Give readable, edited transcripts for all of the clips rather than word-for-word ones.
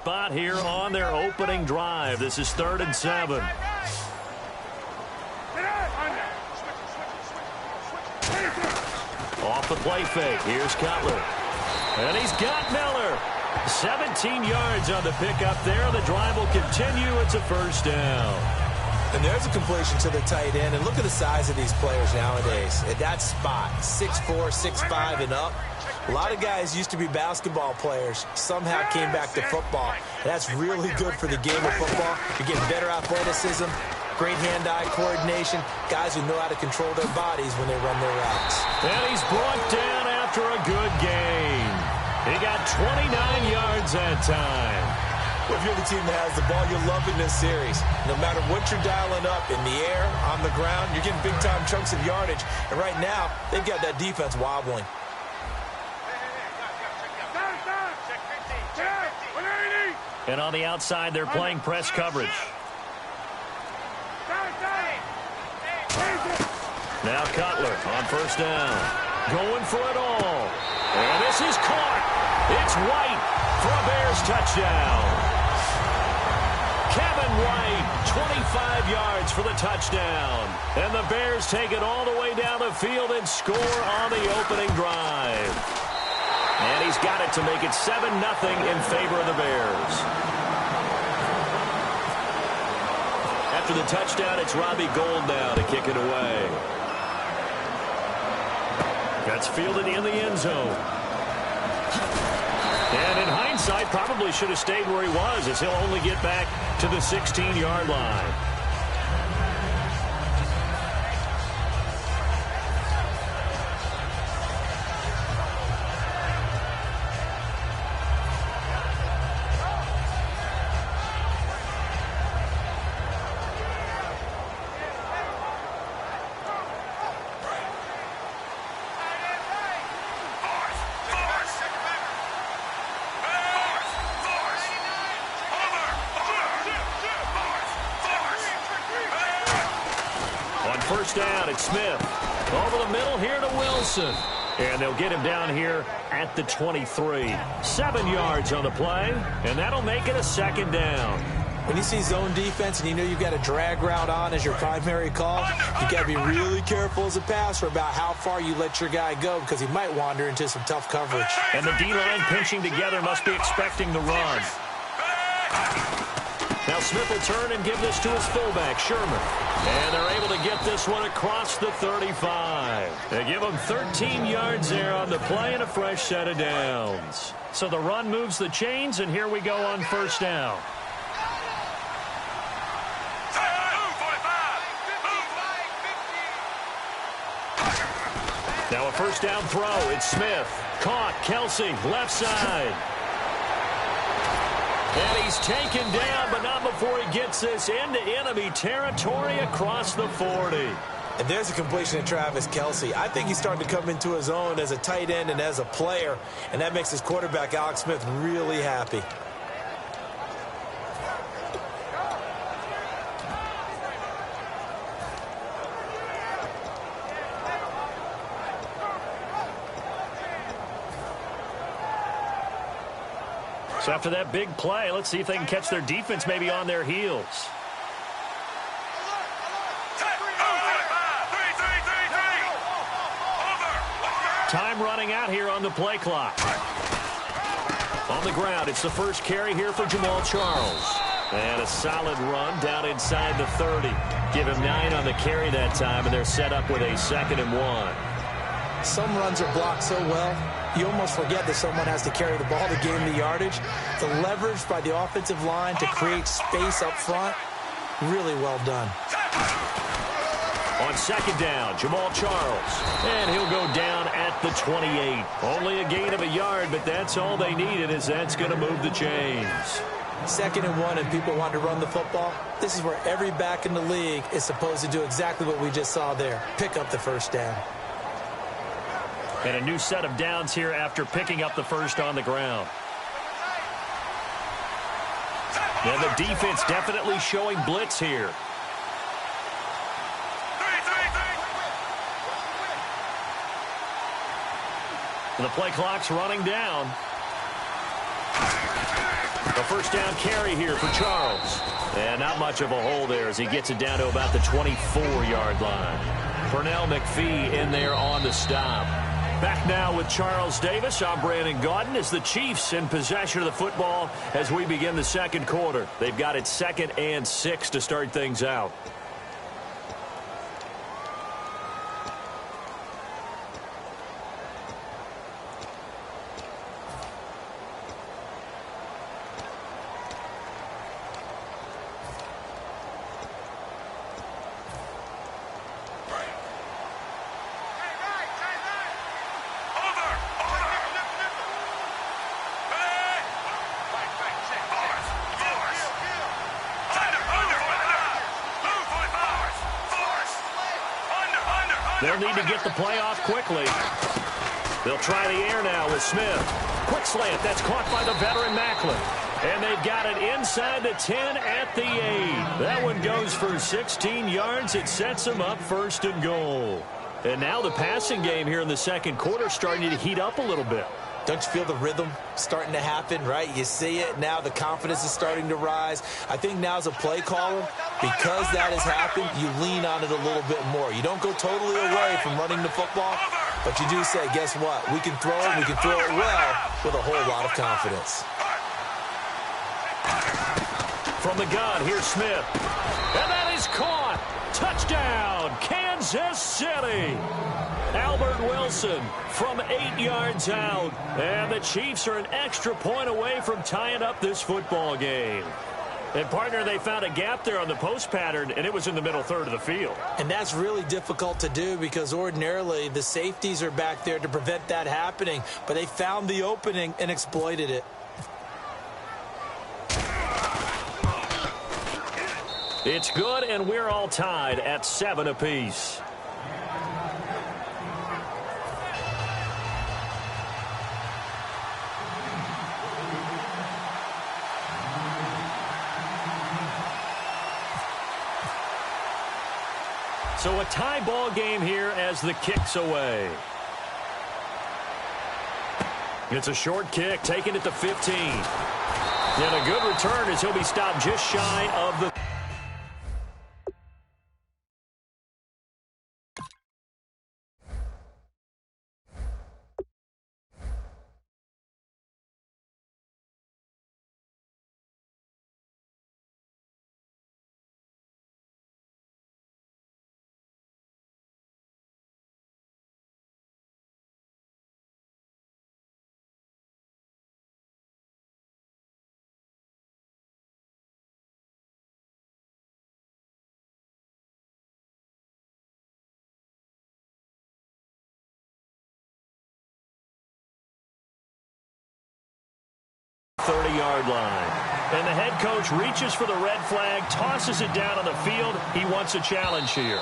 Spot here on their opening drive. This is 3rd and 7. Off the play fake. Here's Cutler. And he's got Miller. 17 yards on the pickup there. The drive will continue. It's a first down. And there's a completion to the tight end. And look at the size of these players nowadays. At that spot, 6'4", 6'5", and up. A lot of guys used to be basketball players. Somehow came back to football. And that's really good for the game of football. You're getting better athleticism, great hand-eye coordination, guys who know how to control their bodies when they run their routes. And he's brought down after a good gain. He got 29 yards that time. Well, if you're the team that has the ball, you're loving this series. No matter what you're dialing up, in the air, on the ground, you're getting big-time chunks of yardage. And right now, they've got that defense wobbling. And on the outside, they're playing press coverage. Now Cutler on first down. Going for it all. And this is caught. It's White for a Bears touchdown. Kevin White, 25 yards for the touchdown. And the Bears take it all the way down the field and score on the opening drive. And he's got it to make it 7-0 in favor of the Bears. After the touchdown, it's Robbie Gould now to kick it away. That's fielded in the end zone. And in hindsight, probably should have stayed where he was, as he'll only get back to the 16-yard line. First down, it's Smith. Over the middle here to Wilson. And they'll get him down here at the 23. 7 yards on the play, and that'll make it a second down. When you see zone defense and you know you've got a drag route on as your primary call, you've got to be really careful as a passer about how far you let your guy go, because he might wander into some tough coverage. And the D-line pinching together must be expecting the run. Now Smith will turn and give this to his fullback, Sherman. And they're able to get this one across the 35. They give him 13 yards there on the play and a fresh set of downs. So the run moves the chains, and here we go on first down. Now a first down throw. It's Smith. Caught. Kelsey, left side. And he's taken down, but not before he gets this into enemy territory across the 40. And there's a completion to Travis Kelsey. I think he's starting to come into his own as a tight end and as a player, and that makes his quarterback, Alex Smith, really happy. So after that big play, let's see if they can catch their defense maybe on their heels. Time running out here on the play clock. On the ground, it's the first carry here for Jamal Charles. And a solid run down inside the 30. Give him 9 on the carry that time, and they're set up with a 2nd and 1. Some runs are blocked so well, you almost forget that someone has to carry the ball to gain the yardage. The leverage by the offensive line to create space up front, really well done. On second down, Jamal Charles. And he'll go down at the 28. Only a gain of a yard, but that's all they needed, as that's going to move the chains. 2nd and 1, and people want to run the football. This is where every back in the league is supposed to do exactly what we just saw there. Pick up the first down. And a new set of downs here after picking up the first on the ground. And the defense definitely showing blitz here. The play clock's running down. The first down carry here for Charles. And not much of a hole there as he gets it down to about the 24-yard line. Pernell McPhee in there on the stop. Back now with Charles Davis. I'm Brandon Gaudin as the Chiefs in possession of the football as we begin the second quarter. They've got it 2nd and 6 to start things out. They'll need to get the play off quickly. They'll try the air now with Smith. Quick slant. That's caught by the veteran Macklin. And they've got it inside the 10 at the 8. That one goes for 16 yards. It sets them up 1st and goal. And now the passing game here in the second quarter starting to heat up a little bit. Don't you feel the rhythm starting to happen, right? You see it now. The confidence is starting to rise. I think now as a play caller, because that has happened, you lean on it a little bit more. You don't go totally away from running the football, but you do say, guess what? We can throw it. We can throw it well with a whole lot of confidence. From the gun, here's Smith. And that is caught. Touchdown, Kansas City. Albert Wilson from 8 yards out. And the Chiefs are an extra point away from tying up this football game. And, partner, they found a gap there on the post pattern, and it was in the middle third of the field. And that's really difficult to do because ordinarily the safeties are back there to prevent that happening. But they found the opening and exploited it. It's good, and we're all tied at 7 apiece. So a tie ball game here as the kick's away. It's a short kick, taking it to 15. And a good return as he'll be stopped just shy of the... .30-yard line. And the head coach reaches for the red flag, tosses it down on the field. He wants a challenge here.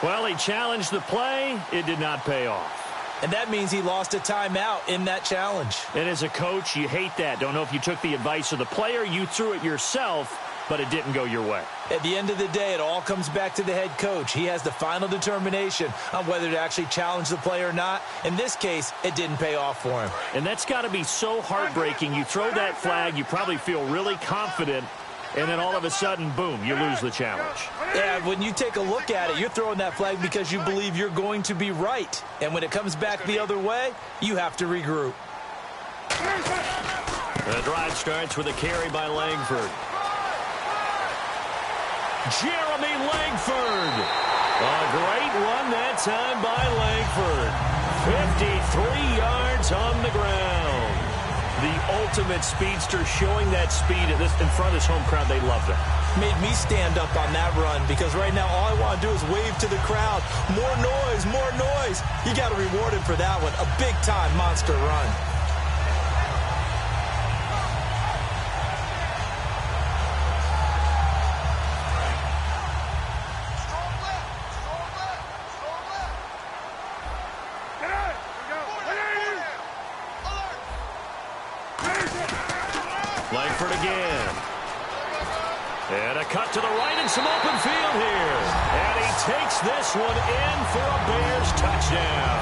Well, he challenged the play. It did not pay off. And that means he lost a timeout in that challenge. And as a coach, you hate that. Don't know if you took the advice of the player, you threw it yourself, but it didn't go your way. At the end of the day, it all comes back to the head coach. He has the final determination on whether to actually challenge the play or not. In this case, it didn't pay off for him. And that's got to be so heartbreaking. You throw that flag, you probably feel really confident, and then all of a sudden, boom, you lose the challenge. Yeah, when you take a look at it, you're throwing that flag because you believe you're going to be right. And when it comes back the other way, you have to regroup. The drive starts with a carry by Langford. Jeremy Langford. A great one that time by Langford. 53 yards on the ground. The ultimate speedster, showing that speed in front of this home crowd. They love that. Made me stand up on that run because right now all I want to do is wave to the crowd. More noise, more noise. You got to reward him for that one. A big-time monster run. Langford again. And a cut to the right and some open field here. And he takes this one in for a Bears touchdown.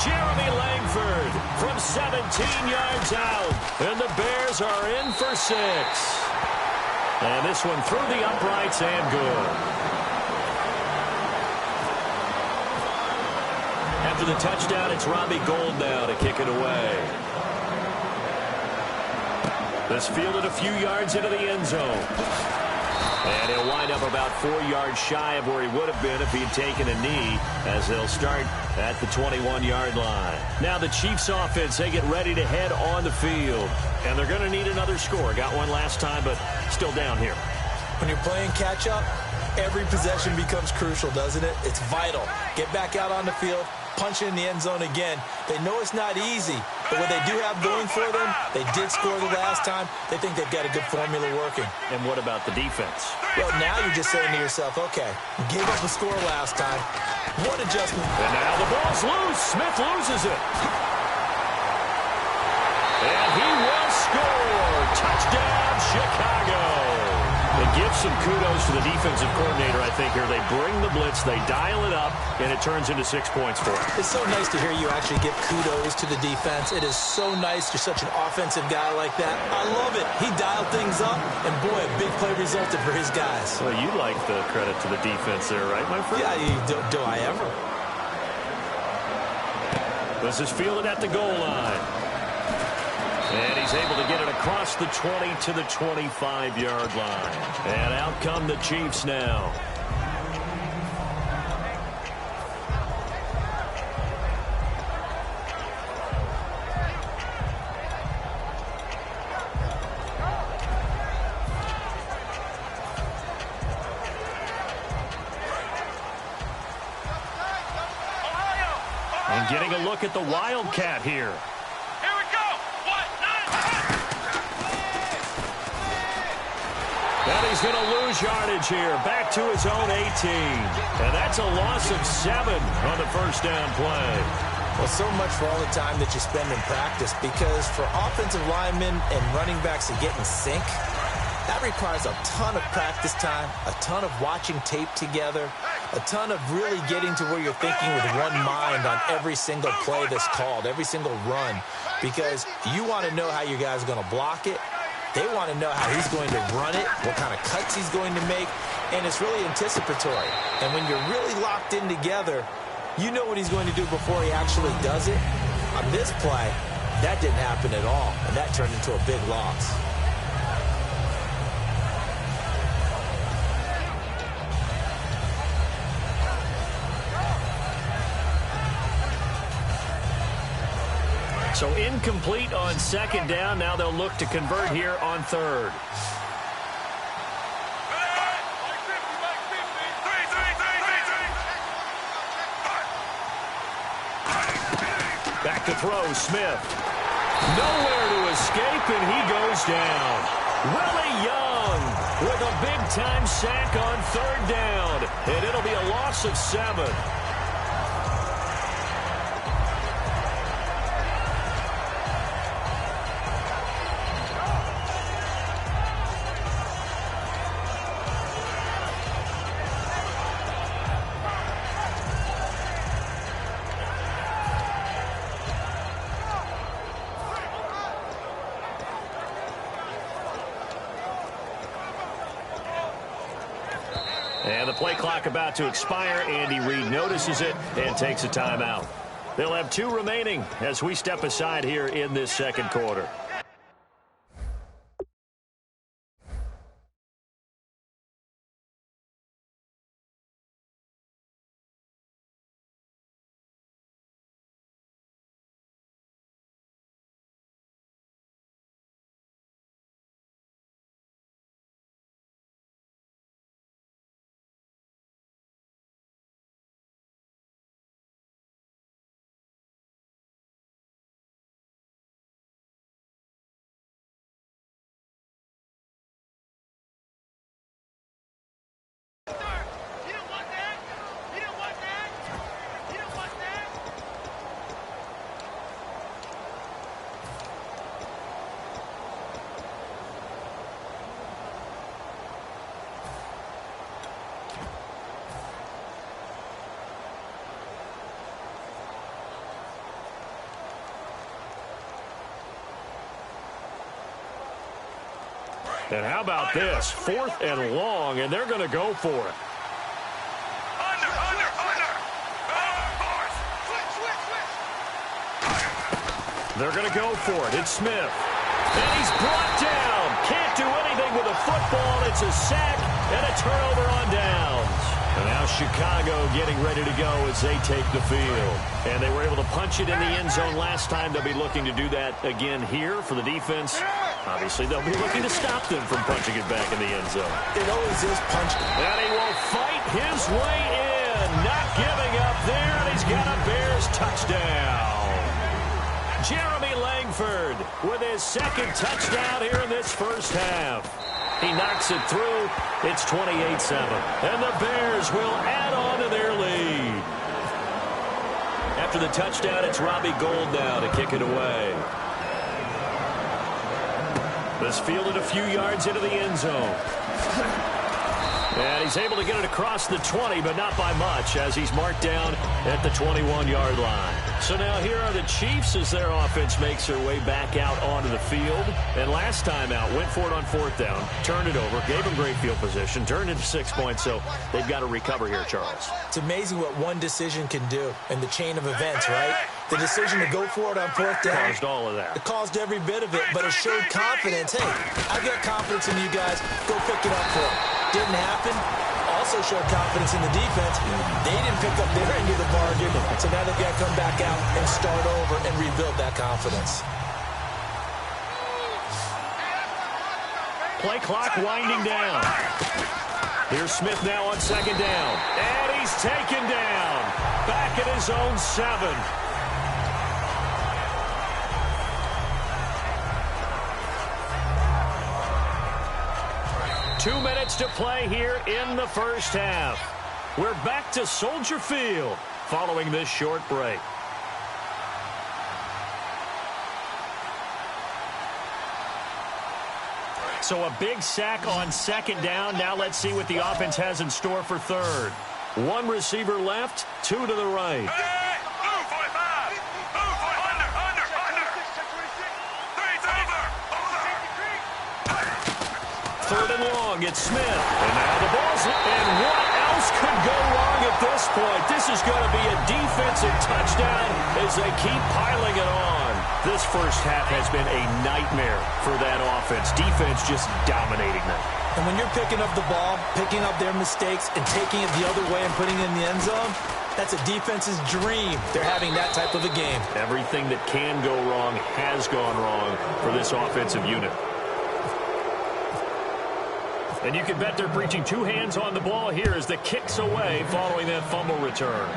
Jeremy Langford from 17 yards out. And the Bears are in for 6. And this one through the uprights and good. After the touchdown, it's Robbie Gould now to kick it away. This fielded a few yards into the end zone. And he'll wind up about 4 yards shy of where he would have been if he'd taken a knee, as they'll start at the 21-yard line. Now the Chiefs offense, they get ready to head on the field. And they're going to need another score. Got one last time, but still down here. When you're playing catch-up, every possession becomes crucial, doesn't it? It's vital. Get back out on the field, punch it in the end zone again. They know it's not easy, but what they do have going for them, they did score the last time. They think they've got a good formula working. And what about the defense? Well, now you're just saying to yourself, okay, gave up a score last time. One adjustment. And now the ball's loose. Smith loses it. And he will score. Touchdown, Chicago. They give some kudos to the defensive coordinator, I think, here. They bring the blitz, they dial it up, and it turns into 6 points for them. It's so nice to hear you actually give kudos to the defense. It is so nice. You're such an offensive guy like that. I love it. He dialed things up, and boy, a big play resulted for his guys. Well, you like the credit to the defense there, right, my friend? Yeah, do I ever? This is fielded at the goal line. And he's able to get it across the 20 to the 25-yard line. And out come the Chiefs now. And getting a look at the Wildcat here. And he's going to lose yardage here. Back to his own 18. And that's a loss of 7 on the first down play. Well, so much for all the time that you spend in practice, because for offensive linemen and running backs to get in sync, that requires a ton of practice time, a ton of watching tape together, a ton of really getting to where you're thinking with one mind on every single play that's called, every single run, because you want to know how your guys are going to block it. They want to know how he's going to run it, what kind of cuts he's going to make, and it's really anticipatory. And when you're really locked in together, you know what he's going to do before he actually does it. On this play, that didn't happen at all, and that turned into a big loss. So incomplete on second down. Now they'll look to convert here on third. Back to throw, Smith. Nowhere to escape, and he goes down. Willie Young with a big-time sack on third down, and it'll be a loss of 7. And the play clock about to expire. Andy Reid notices it and takes a timeout. They'll have 2 remaining as we step aside here in this second quarter. And how about this? 4th and long, and they're going to go for it. They're going to go for it. It's Smith. And he's brought down. Can't do anything with a football. It's a sack and a turnover on downs. And now Chicago getting ready to go as they take the field. And they were able to punch it in the end zone last time. They'll be looking to do that again here for the defense. Obviously, they'll be looking to stop them from punching it back in the end zone. It always is punch. And he will fight his way in. Not giving up there. And he's got a Bears touchdown. Jeremy Langford with his 2nd touchdown here in this first half. He knocks it through. It's 28-7. And the Bears will add on to their lead. After the touchdown, it's Robbie Gould now to kick it away. This fielded a few yards into the end zone. And he's able to get it across the 20, but not by much, as he's marked down at the 21-yard line. So now here are the Chiefs as their offense makes their way back out onto the field. And last time out, went for it on 4th down, turned it over, gave them great field position, turned it to 6 points, so they've got to recover here, Charles. It's amazing what one decision can do in the chain of events, right? The decision to go for it on 4th down. Caused all of that. It caused every bit of it, but it showed confidence. Hey, I've got confidence in you guys. Go pick it up for them. Didn't happen. Also showed confidence in the defense. They didn't pick up their end of the bargain, so now they've got to come back out and start over and rebuild that confidence. Play clock winding down. Here's Smith now on 2nd down. And he's taken down. Back at his own 7. 2 minutes to play here in the first half. We're back to Soldier Field following this short break. So a big sack on 2nd down. Now let's see what the offense has in store for 3rd. 1 receiver left, 2 to the right. 3rd and long, it's Smith. And now the ball's in. And what else could go wrong at this point? This is going to be a defensive touchdown as they keep piling it on. This first half has been a nightmare for that offense. Defense just dominating them. And when you're picking up the ball, picking up their mistakes, and taking it the other way and putting it in the end zone, that's a defense's dream. They're having that type of a game. Everything that can go wrong has gone wrong for this offensive unit. And you can bet they're preaching 2 hands on the ball here as the kick's away following that fumble return.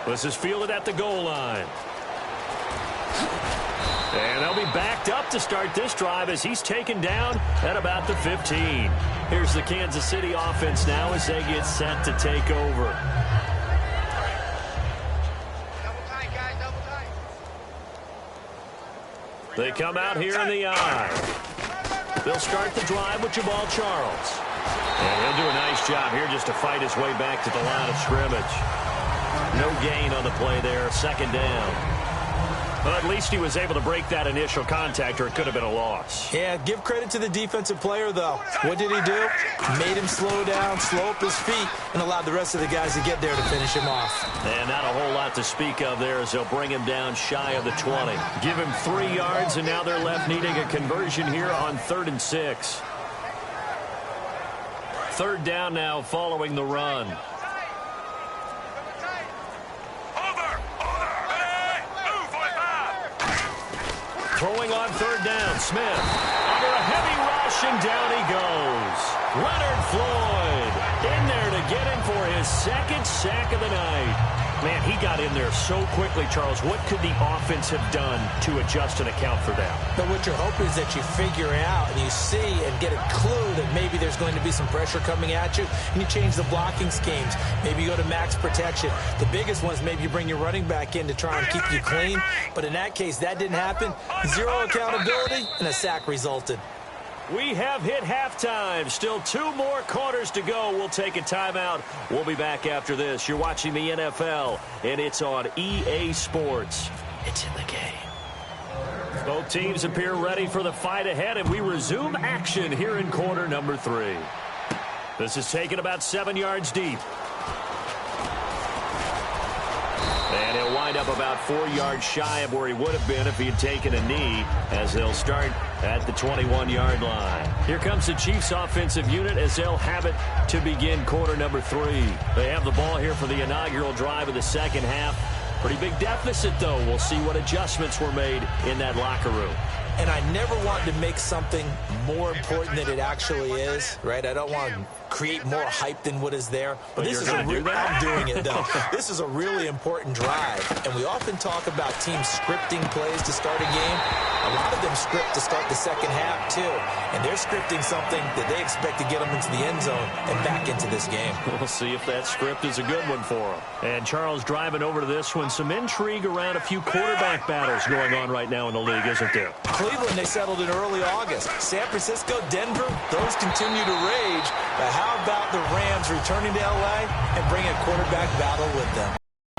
This is fielded at the goal line. And they'll be backed up to start this drive as he's taken down at about the 15. Here's the Kansas City offense now as they get set to take over. They come out here in the eye. They'll start the drive with Jamal Charles. And he'll do a nice job here just to fight his way back to the line of scrimmage. No gain on the play there, 2nd down. Well, at least he was able to break that initial contact, or it could have been a loss. Yeah, give credit to the defensive player, though. What did he do? Made him slow down, slow up his feet, and allowed the rest of the guys to get there to finish him off. And not a whole lot to speak of there as they'll bring him down shy of the 20. Give him 3 yards, and now they're left needing a conversion here on 3rd and 6. 3rd down now following the run. Throwing on 3rd down, Smith. Under a heavy rush, and down he goes. Leonard Floyd in there to get him for his 2nd sack of the night. Man, he got in there so quickly, Charles. What could the offense have done to adjust and account for that? But what you're hoping is that you figure out and you see and get a clue that maybe there's going to be some pressure coming at you, and you change the blocking schemes. Maybe you go to max protection. The biggest one is maybe you bring your running back in to try and keep you clean. But in that case, that didn't happen. 0 accountability, and a sack resulted. We have hit halftime. Still 2 more quarters to go. We'll take a timeout. We'll be back after this. You're watching the NFL, and it's on EA Sports. It's in the game. Both teams appear ready for the fight ahead, and we resume action here in quarter number 3. This is taken about 7 yards deep. And he'll wind up about 4 yards shy of where he would have been if he had taken a knee, as they'll start at the 21-yard line. Here comes the Chiefs offensive unit as they'll have it to begin quarter number 3. They have the ball here for the inaugural drive of the second half. Pretty big deficit, though. We'll see what adjustments were made in that locker room. And I never want to make something more important than it actually is, right? I don't want to create more hype than what is there. But this is I'm doing it, though. This is a really important drive. And we often talk about teams scripting plays to start a game. A lot of them script to start the second half, too. And they're scripting something that they expect to get them into the end zone and back into this game. We'll see if that script is a good one for them. And Charles driving over to this one. Some intrigue around a few quarterback battles going on right now in the league, isn't there? Cleveland, they settled in early August. San Francisco, Denver, those continue to rage. But how about the Rams returning to L.A. and bringing a quarterback battle with them?